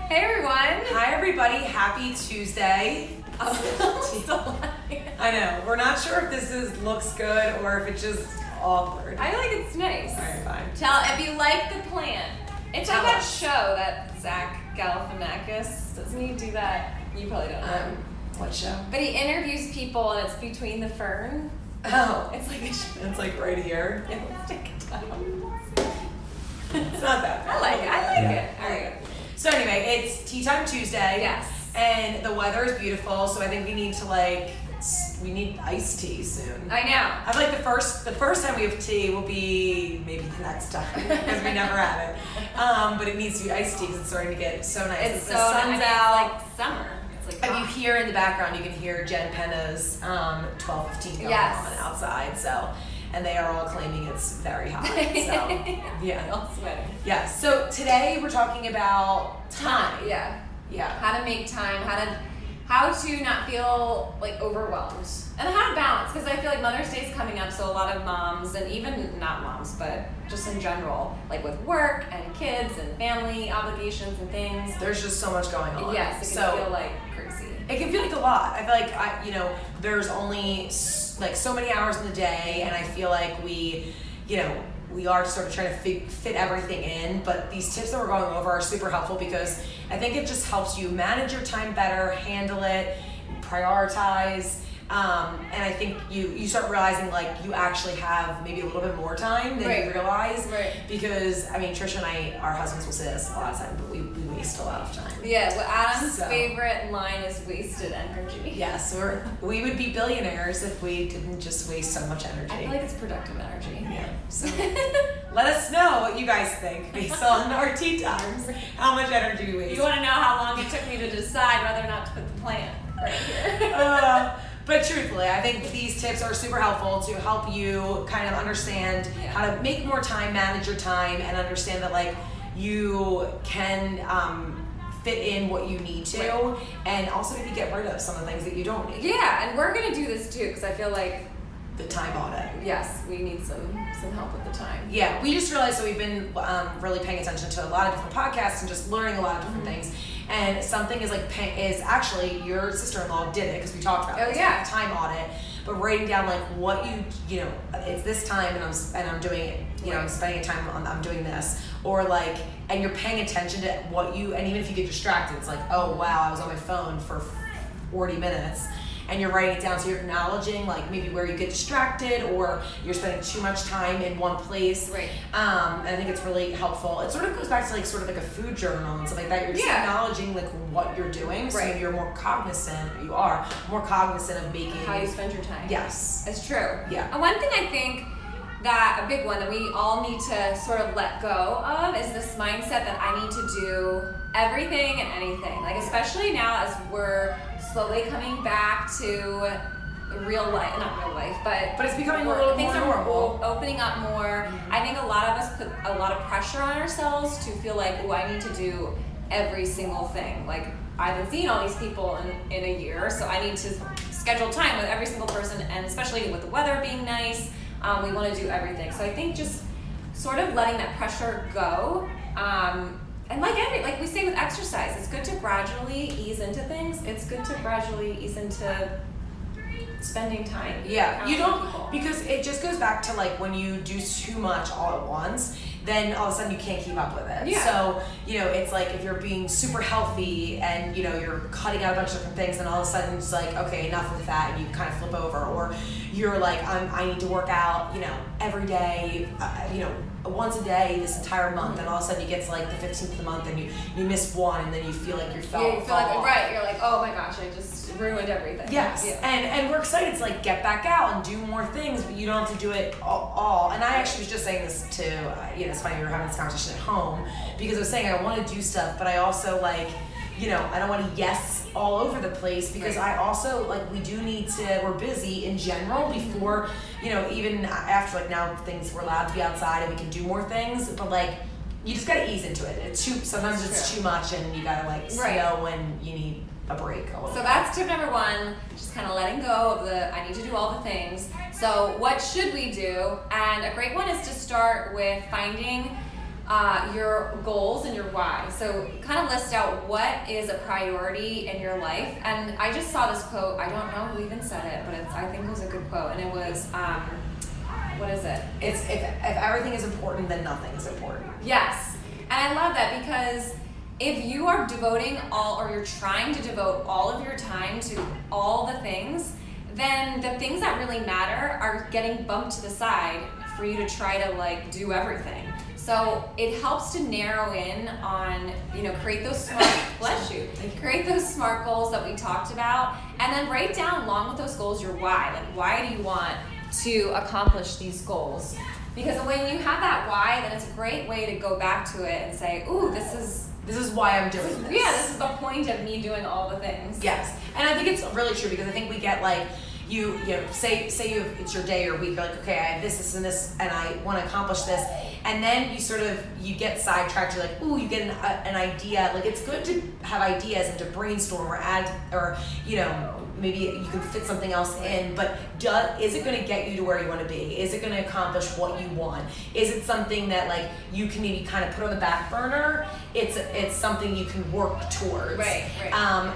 Hey everyone! Hi everybody, happy Tuesday. I know, we're not sure if this looks good or if it's just awkward. I like it's nice. Alright, fine. Tell if you like the plant. It's Tell like that us. show, that Zach Galifianakis. Doesn't he do that? You probably don't know. What show? But he interviews people and it's between the fern. Oh, It's like a show. it's like right here. Yeah, let's take it down. It's not that bad. I like it. Yeah. Alright. So anyway, it's Tea Time Tuesday. Yes. And the weather is beautiful, so I think we need to we need iced tea soon. I know. I feel like the first time we have tea will be maybe the next time because we never have it. But it needs to be iced tea because it's starting to get so nice. It's the so sun's nice. out. It's like summer. It's like If you hot. hear in the background, you can hear Jen Penna's 12:15 going Yes. on outside. So, and they are all claiming it's very hot. So, yeah. All sweating. Yeah. So today we're talking about time. Yeah. Yeah. How to make time, how to not feel like overwhelmed, and how to balance, because I feel like Mother's Day is coming up, so a lot of moms, and even not moms, but just in general, like with work and kids and family obligations and things. There's just so much going on. Yes, it can feel like crazy. It can feel like a lot. I feel like there's only so many hours in the day, and I feel like we are sort of trying to fit everything in. But these tips that we're going over are super helpful because I think it just helps you manage your time better, handle it, prioritize. And I think you start realizing like you actually have maybe a little bit more time than you realize. Right. Because I mean, Tricia and I, our husbands will say this a lot of time, but we waste a lot of time. Yeah, well, Adam's favorite line is wasted energy. Yes, we would be billionaires if we didn't just waste so much energy. I feel like it's productive energy. Yeah. So let us know what you guys think based on our tea times. How much energy we waste. You want to know how long it took me to decide whether or not to put the plant right here. But truthfully, I think these tips are super helpful to help you kind of understand how to make more time, manage your time, and understand that like you can fit in what you need to, and also maybe get rid of some of the things that you don't need. Yeah, and we're gonna do this too because I feel like The time audit. yes, we need some help with the time. Yeah, we just realized that we've been really paying attention to a lot of different podcasts and just learning a lot of different things. And something is is actually your sister-in-law did it because we talked about Oh, this, yeah. like, time audit, but writing down like what it's this time and I'm doing it. I'm spending time on I'm doing this, or like, and you're paying attention to what you, and even if you get distracted, it's like, oh wow, I was on my phone for 40 minutes. And you're writing it down, so you're acknowledging like maybe where you get distracted or you're spending too much time in one place. Right. And I think it's really helpful. It sort of goes back to like sort of like a food journal and stuff like that. You're just acknowledging like what you're doing, so you're more cognizant. You are more cognizant of making How you spend your time. Yes, It's true. Yeah. And one thing I think that a big one that we all need to sort of let go of is this mindset that I need to do everything and anything. Like especially now as we're slowly coming back to real life, not real life, but it's becoming a little things more are normal. opening up more. I think a lot of us put a lot of pressure on ourselves to feel like, oh, I need to do every single thing. Like I haven't seen all these people in a year, so I need to schedule time with every single person, and especially with the weather being nice, we want to do everything. So I think just sort of letting that pressure go. And like we say with exercise, it's good to gradually ease into things. It's good to gradually ease into spending time. Yeah, you don't, people. because it just goes back to like when you do too much all at once, then all of a sudden you can't keep up with it. Yeah. So, it's like if you're being super healthy and, you're cutting out a bunch of different things, and all of a sudden it's like, okay, enough with that, and you kind of flip over. Or you're like, I need to work out, every day, once a day this entire month, and all of a sudden you get to like the 15th of the month and you miss one, and then you feel like you fell off. You're like, oh my gosh, I just ruined everything. Yes, Yeah. and we're excited to like get back out and do more things, but you don't have to do it all. And I actually was just saying this to, it's funny we were having this conversation at home, because I was saying I want to do stuff, but I also like, I don't want to yes all over the place, because I also like, we do need to, we're busy in general before, even after like now things, we're allowed to be outside and we can do more things, but like, you just gotta ease into it. Sometimes it's too much, and you gotta like know when you need a break. So that's tip number one, just kind of letting go of the, I need to do all the things. So what should we do? And a great one is to start with finding your goals and your why. So kind of list out what is a priority in your life. And I just saw this quote. I don't know who even said it, but I think it was a good quote. And it was, what is it? It's if everything is important, then nothing is important. Yes. And I love that because if you are devoting or you're trying to devote all of your time to all the things, then the things that really matter are getting bumped to the side for you to try to like do everything. So it helps to narrow in on, create those smart, bless you, create those smart goals that we talked about, and then write down along with those goals your why. Like, why do you want to accomplish these goals? Because when you have that why, then it's a great way to go back to it and say, ooh, this is why I'm doing this. Yeah, this is the point of me doing all the things. Yes, and I think it's really true because I think we get like, you say it's your day or week, you're like, okay, I have this, and this, and I want to accomplish this, and then you get sidetracked. You're like, ooh, you get an idea. Like, it's good to have ideas and to brainstorm or add, or maybe you can fit something else in. But is it going to get you to where you want to be? Is it going to accomplish what you want? Is it something that like you can maybe kind of put on the back burner? It's something you can work towards. Right.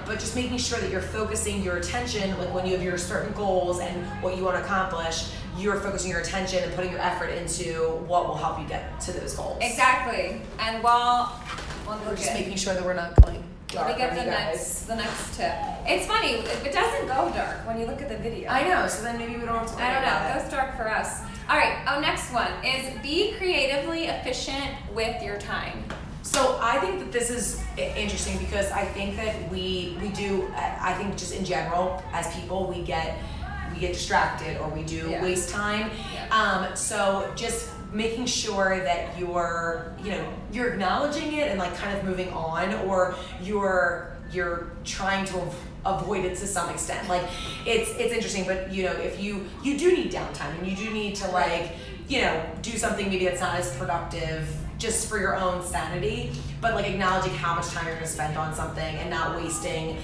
But just making sure that you're focusing your attention, like when you have your certain goals and what you want to accomplish, you're focusing your attention and putting your effort into what will help you get to those goals. Exactly. And we're just making sure that we're not going dark. Let me get the next tip. It's funny, it doesn't go dark when you look at the video. I know, so then maybe we don't have to worry about it. I don't know, it goes dark for us. All right, next one is be creatively efficient with your time. So I think that this is interesting because I think that we do, I think just in general, as people, we get distracted or we do waste time. Yeah. So just making sure that you're acknowledging it and like kind of moving on, or you're trying to avoid it to some extent. Like it's interesting, but if you do need downtime and you do need to like do something maybe that's not as productive just for your own sanity, but like acknowledging how much time you're going to spend on something and not wasting,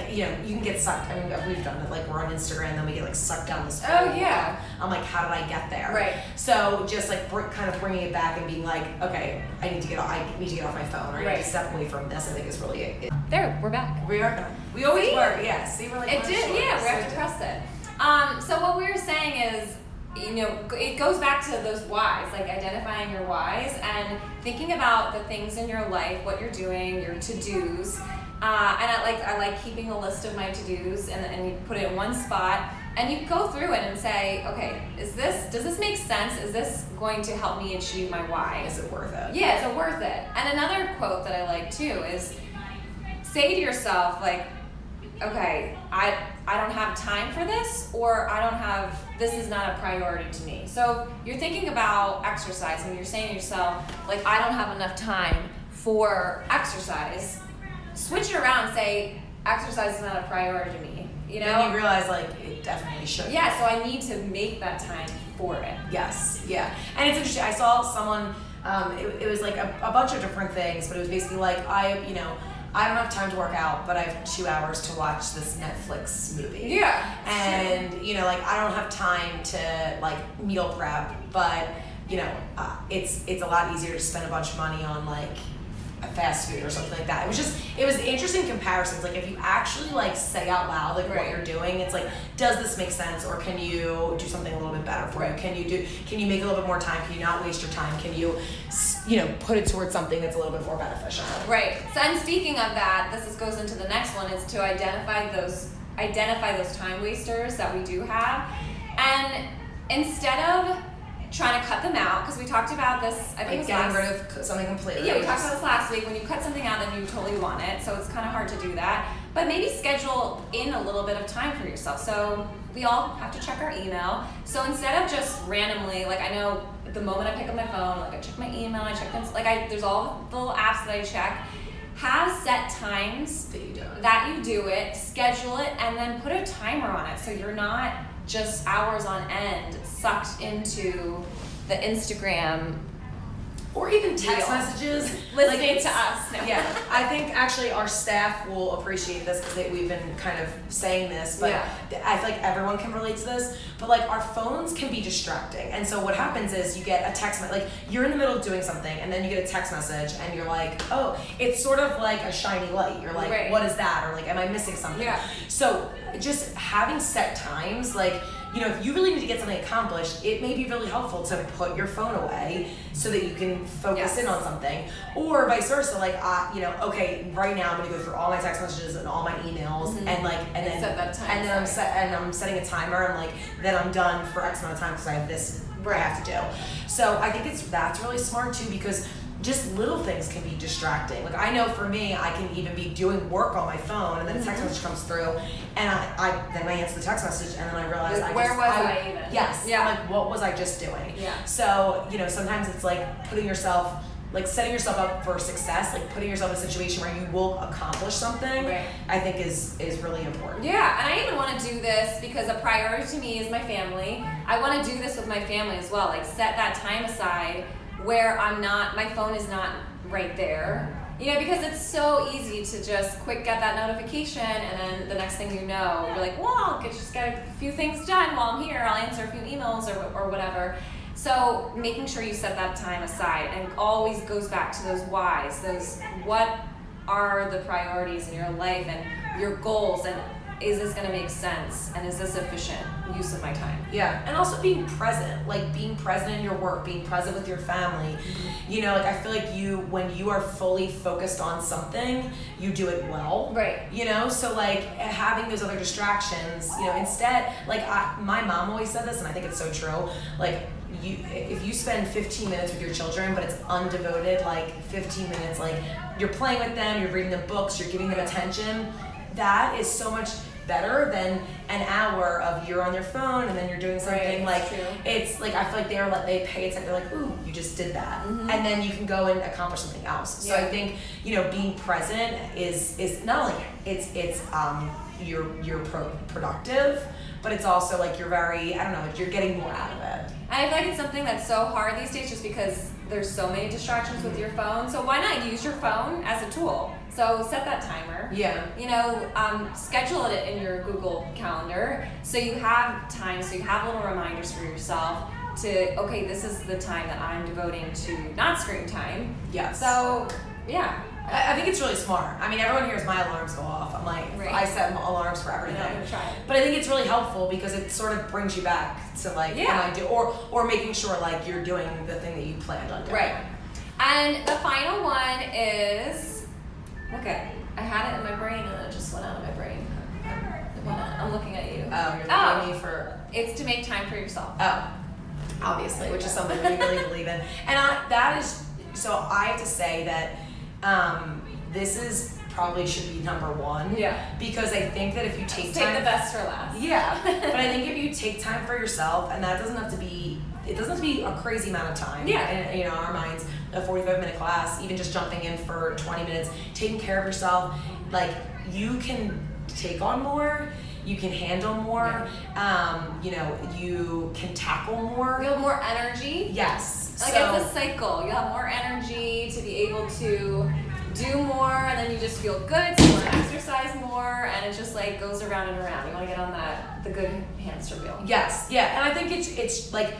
you can get sucked. I mean, we've done it, like we're on Instagram, then we get like sucked down this hole. Oh yeah. I'm like, how did I get there? Right. So just like kind of bringing it back and being like, okay, I need to get off my phone, or I need to step away from this. I think is really it. There, we're back. We are done. We always were. Yeah. See, we're like it did. Yeah, we have to trust it. So what we were saying is, it goes back to those whys, like identifying your whys and thinking about the things in your life, what you're doing, your to-dos. And I like keeping a list of my to-dos and you put it in one spot and you go through it and say, okay, does this make sense? Is this going to help me achieve my why? Is it worth it? Yeah, is it worth it? And another quote that I like too is say to yourself, like, okay, I don't have time for this, or this is not a priority to me. So you're thinking about exercise and you're saying to yourself, like, I don't have enough time for exercise. Switch it around and say, exercise is not a priority to me. Then you realize, like, it definitely should. Yeah, so I need to make that time for it. Yes, yeah. And it's interesting, I saw someone, it was like a bunch of different things, but it was basically like, I don't have time to work out, but I have 2 hours to watch this Netflix movie. Yeah. And, like, I don't have time to, like, meal prep, but, it's a lot easier to spend a bunch of money on, like, a fast food or something like that. It was interesting comparisons. Like, if you actually, like, say out loud, like, what you're doing, it's like, does this make sense, or can you do something a little bit better for you? Can you make a little bit more time? Can you not waste your time? Can you, put it towards something that's a little bit more beneficial? Right. So, and speaking of that, this goes into the next one, is to identify those time wasters that we do have, and instead of trying to cut them out, because we talked about this, I think like it was getting rid of something completely. Yeah, we talked about this last week. When you cut something out, then you totally want it, so it's kind of hard to do that. But maybe schedule in a little bit of time for yourself. So we all have to check our email. So instead of just randomly, like, I know the moment I pick up my phone, like, I check my email, I check this, like, there's all the little apps that I check. Have set times that you do it, schedule it, and then put a timer on it, so you're not just hours on end sucked into the Instagram Or even text Real. messages. Listening to us. No. Yeah, I think actually our staff will appreciate this because we've been kind of saying this, but I feel like everyone can relate to this. But like our phones can be distracting, and so what happens is you get a text like you're in the middle of doing something, and then you get a text message, and you're like, oh, it's sort of like a shiny light. You're like, what is that? Or like, am I missing something? Yeah. So just having set times, like, you know, if you really need to get something accomplished, it may be really helpful to put your phone away so that you can focus in on something, or vice versa. Like, you know, okay, right now I'm gonna go through all my text messages and all my emails, and like, and then set that time and then I'm setting a timer, and like, then I'm done for X amount of time because I have this I have to do. So I think that's really smart too, because just little things can be distracting. Like I know for me, I can even be doing work on my phone, and then a text message comes through, and then I answer the text message, and then I realize like, where was I even? Yes. Yeah. I'm like, what was I just doing? Yeah. So you know, sometimes it's like setting yourself up for success, like putting yourself in a situation where you will accomplish something. Right. I think is really important. Yeah, and I even want to do this because a priority to me is my family. I want to do this with my family as well. Like set that time aside where my phone is not right there. You know, because it's so easy to just quick get that notification, and then the next thing you know, you're like, well, I'll just get a few things done while I'm here. I'll answer a few emails or whatever. So making sure you set that time aside, and always goes back to those whys, those what are the priorities in your life and your goals, and is this going to make sense, and is this efficient use of my time? Yeah, and also being present, like being present in your work, being present with your family. You know, like I feel like when you are fully focused on something, you do it well. Right. You know, so like having those other distractions, you know, instead, like my mom always said this, and I think it's so true, like if you spend 15 minutes with your children, but it's undevoted, like 15 minutes, like you're playing with them, you're reading them books, you're giving them attention, that is so much better than an hour of you're on your phone and then you're doing something. Like it's like I feel like they pay attention. They're like, ooh, you just did that, and then you can go and accomplish something else. So I think, you know, being present is not only you're productive, but it's also like you're very, I don't know, you're getting more out of it. I feel like it's something that's so hard these days just because there's so many distractions with your phone. So why not use your phone as a tool? So set that timer. Yeah. You know, schedule it in your Google Calendar so you have time, so you have little reminders for yourself to, okay, this is the time that I'm devoting to not screen time. Yes. So, yeah. I think it's really smart. I mean, everyone hears my alarms go off. I'm like, I set alarms for everything. I'm gonna try it. But I think it's really helpful because it sort of brings you back to like, when I do, or making sure like you're doing the thing that you planned on doing. Right. And the final one is, okay, I had it in my brain and then it just went out of my brain. I'm looking at you. Oh, you're looking at me for... It's to make time for yourself. Oh, obviously, which is something we really believe in. And so I have to say that this is probably should be number one. Yeah. Because I think that if you take time... Take the best for last. Yeah. But I think if you take time for yourself, and that doesn't have to be... It doesn't have to be a crazy amount of time. Yeah. In, you know, our minds, a 45-minute class, even just jumping in for 20 minutes, taking care of yourself, like, you can take on more, you can handle more, you know, you can tackle more. You'll have more energy. Yes. Like, it's a cycle. You'll have more energy to be able to do more, and then you just feel good, so you want to exercise more, and it just like goes around and around. You want to get on the good hamster wheel. Yes. Yeah. And I think it's like,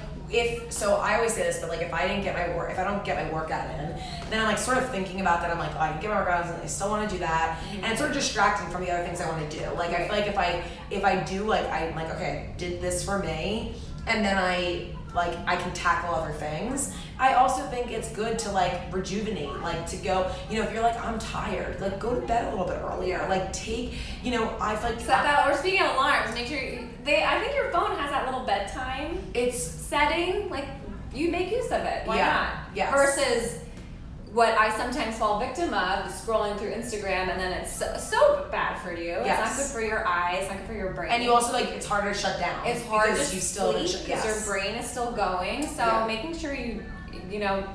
so I always say this, but like if I don't get my workout in, then I'm like sort of thinking about that. I'm like, oh, I can get my workout in, and I still want to do that, and it's sort of distracting from the other things I want to do. Like I feel like if I do, like I'm like, okay, I did this for me, and then I can tackle other things. I also think it's good to like rejuvenate, like to go, you know, if you're like, I'm tired, like go to bed a little bit earlier, like take, you know, I feel like set that, or speaking of alarms, make sure I think your phone has that little bedtime setting, like you make use of it. Why not? Yes. Versus what I sometimes fall victim of is scrolling through Instagram, and then it's so bad for you. It's not good for your eyes, it's not good for your brain. And you also like, it's harder to shut down. It's hard to you still sleep because your brain is still going. So making sure you know,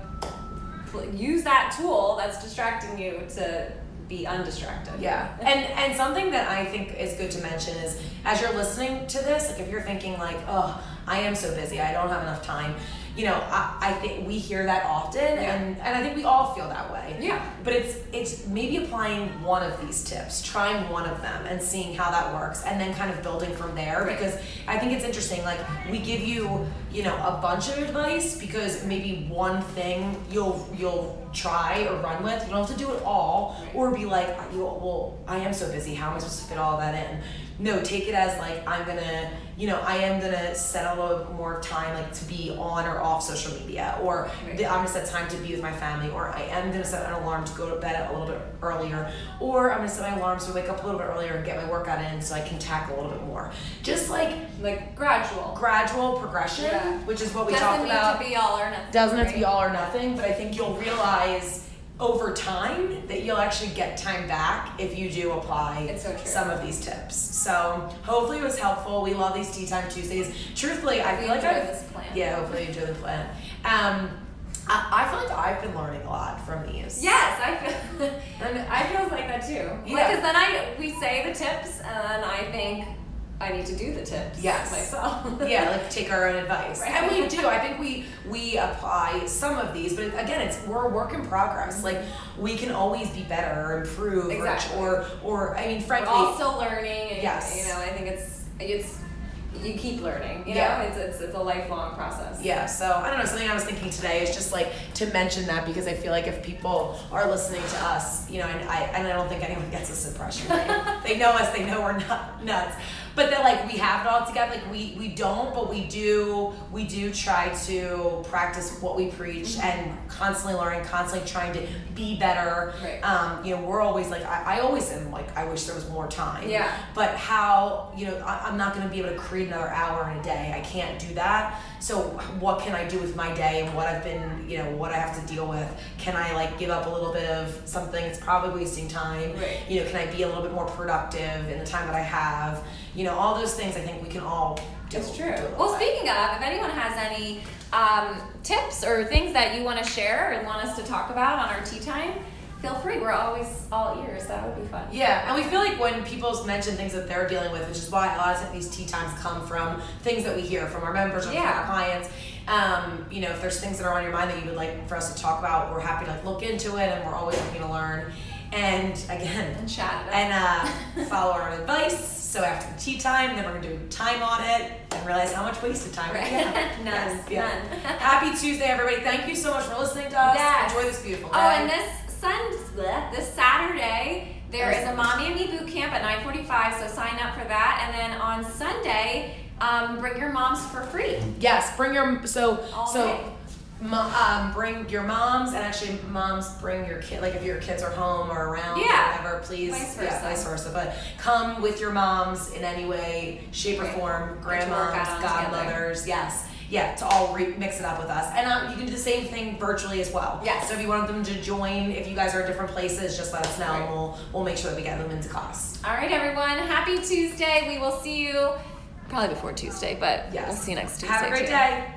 use that tool that's distracting you to be undistracted. Yeah. And something that I think is good to mention is, as you're listening to this, like if you're thinking like, oh, I am so busy, I don't have enough time, I think we hear that often, and I think we all feel that way. Yeah. But it's maybe applying one of these tips, trying one of them, and seeing how that works, and then kind of building from there. Right. Because I think it's interesting. Like, we give you, a bunch of advice because maybe one thing you'll try or run with. You don't have to do it all, or be like, well, I am so busy. How am I supposed to fit all that in? No, take it as like, I am gonna set a little bit more time, like, to be on or off social media, or I'm gonna set time to be with my family, or I am gonna set an alarm to go to bed a little bit earlier, or I'm gonna set my alarms to wake up a little bit earlier and get my workout in so I can tackle a little bit more. Just like gradual progression, which is what we talked about. Doesn't need to be all or nothing. Doesn't have to be all or nothing, but I think you'll realize over time that you'll actually get time back if you do apply some of these tips. So hopefully it was helpful. We love these Tea Time Tuesdays. Truthfully, I feel like this plan. Yeah, hopefully you enjoy the plan. I feel like I've been learning a lot from these. Yes, I feel like that too. Yeah. Because then we say the tips, and then I think I need to do the tips myself. Yeah, like take our own advice. Right. And we do. I think we apply some of these, but again, we're a work in progress. Like, we can always be better or improve, or I mean, frankly, we're all still learning. And, yes. I think it's you keep learning. You Yeah. know, it's a lifelong process. Yeah, so I don't know, something I was thinking today is just like to mention that, because I feel like if people are listening to us, and I don't think anyone gets this impression. Right? They know us, they know we're not nuts. But that, like, we have it all together. Like, we don't, but we do try to practice what we preach, and constantly learning, constantly trying to be better. Right. We're always like, I always am like, I wish there was more time. Yeah. But how, I'm not going to be able to create another hour in a day. I can't do that. So what can I do with my day and what I've been, what I have to deal with? Can I, like, give up a little bit of something that's probably wasting time? Right. Can I be a little bit more productive in the time that I have? All those things I think we can all do. It's true. Well, speaking of, if anyone has any tips or things that you want to share and want us to talk about on our tea time, feel free. We're always all ears. That would be fun. Yeah, and we feel like when people mention things that they're dealing with, which is why a lot of these tea times come from things that we hear from our members or from our clients. If there's things that are on your mind that you would like for us to talk about, we're happy to look into it, and we're always looking to learn. And again, and chat and follow our own advice. So after the tea time, then we're gonna do a time audit and realize how much wasted time we have. None. Happy Tuesday, everybody! Thank you so much for listening to us. Yes. Enjoy this beautiful day. Oh, and this Saturday there is a Mommy and Me boot camp at 9:45. So sign up for that, and then on Sunday, bring your moms for free. Yes, bring your bring your moms, and actually moms bring your kid, like if your kids are home or around or whatever, please. Vice versa. But come with your moms in any way, shape or form, grandmoms, godmothers, to all mix it up with us. And you can do the same thing virtually as well. Yes. So if you want them to join, if you guys are in different places, just let us know, and we'll make sure that we get them into class. All right, everyone. Happy Tuesday. We will see you probably before Tuesday, but we'll see you next Tuesday. Have a great day.